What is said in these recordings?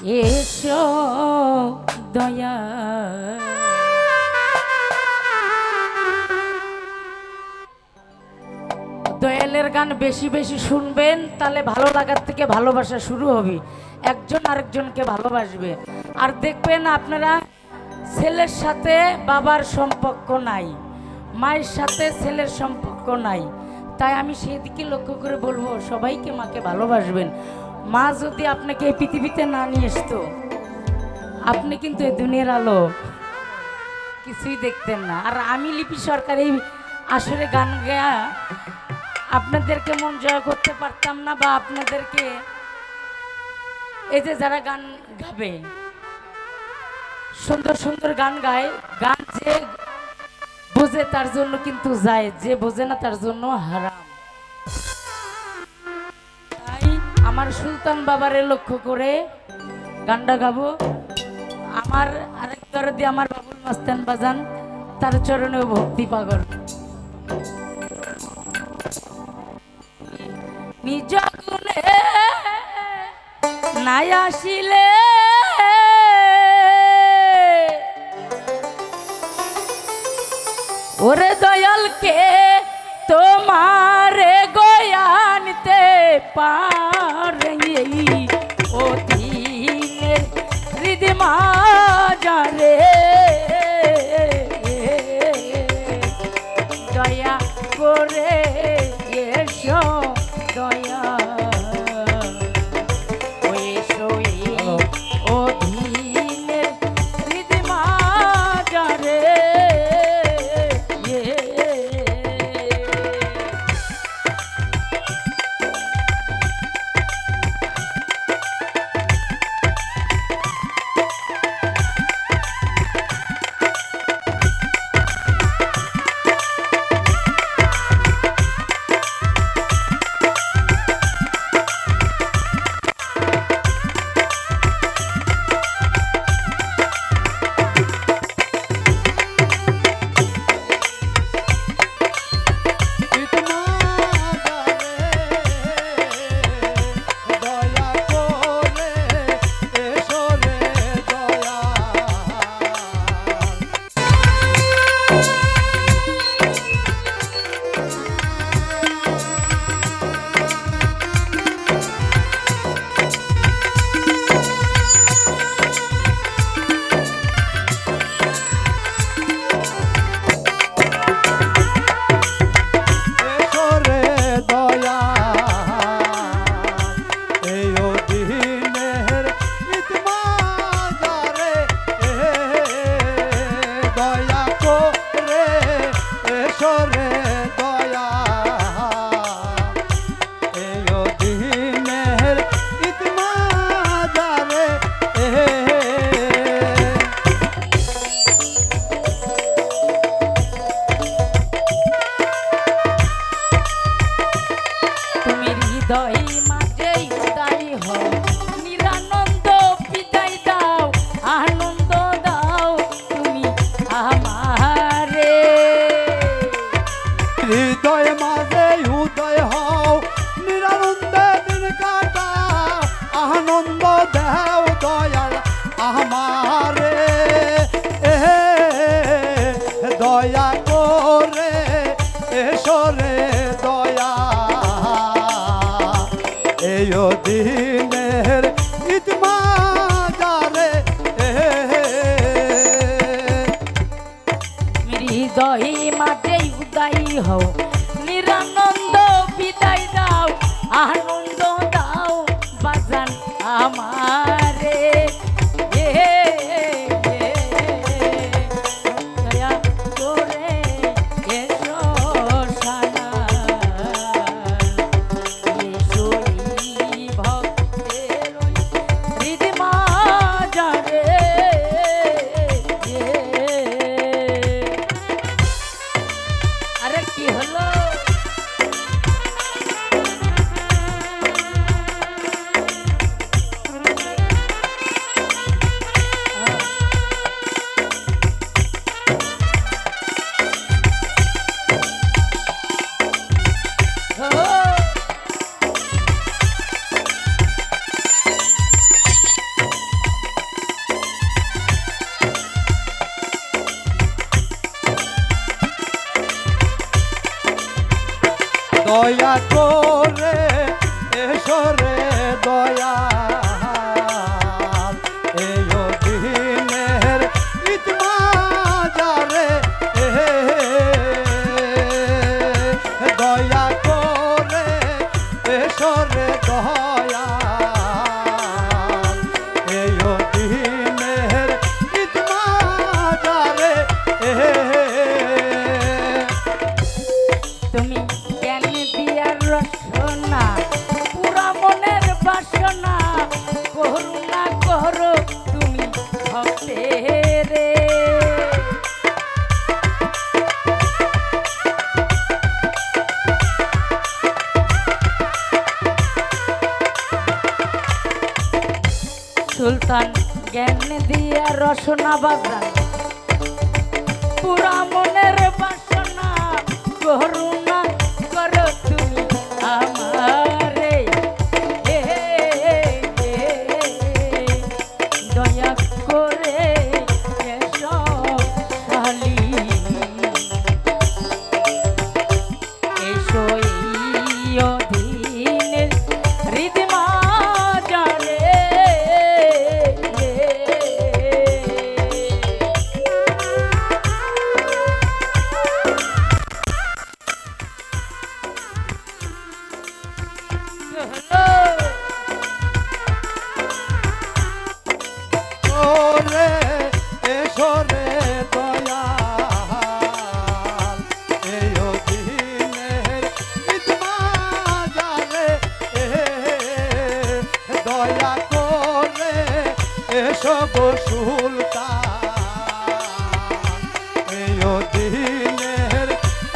এসো দয়া দয়ালের গান বেশি বেশি শুনবেন, তাহলে ভালো লাগার থেকে ভালোবাসা শুরু হবে, একজন আরেকজনকে ভালোবাসবে। আর দেখবেন আপনারা ছেলের সাথে বাবার সম্পর্ক নাই, মায়ের সাথে ছেলের সম্পর্ক নাই, তাই আমি সেদিকে লক্ষ্য করে বলবো সবাইকে মাকে ভালোবাসবেন। মা যদি আপনাকে এই পৃথিবীতে না নিয়ে আসতো, আপনি কিন্তু এই দুনিয়ার আলো কিছুই দেখতেন না। আর আমি লিপি সরকার এই আসরে গান গায়া আপনাদেরকে মন জয় করতে পারতাম না, বা আপনাদেরকে এই যে যারা গান গাবে সুন্দর সুন্দর গান গায়, গান যে বোঝে তার জন্য কিন্তু যায়, যে বোঝে না তার জন্য হারাম। তাই আমার সুলতান বাবারে লক্ষ্য করে গানটা গাবো। আমার আরেকবার দিয়ে আমার বাবুল মাস্তান বাজান, তার চরণেও ভক্তি পাগল। নিজ গুণে নাই আসিলে ওরে দয়ালকে তোমারে গয়ানতে পারে ও দিনের হৃদমা যারে দয়া করে এসো দয়া ও দিনের হৃদমা যারে দয়া করে এসো রে দয়া এই দিনের ইতমা যারে হৃদয় মাঝে উদয় হও নিরানন্দ বিদায় দাও আনন্দ দাও বাজান আমারে ভক্ত দয়া করে এসো রে দয়া এই দিনের ঈদ মাজারে দয়া করে এসো রে দয়া এই দিনের ঈদ মাজারে তুমি জ্ঞান দিয়ার রসনা পুরা মনের বাসনা করুণা করো তুমি ভক্তের রে। সুলতান জ্ঞান দিয়া রসনা বাজান পুরা মনের বাসনা করুণা করো তুমি আমারে দয়া করে এসো শালি এসো এই অধীনের হৃদ মাজারে ওরে এসো রে দয়াল এই দিনের ঈদ মাজারে দয়া করে এসো গো সুলতান এই দিনের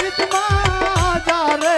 ঈদ মাজারে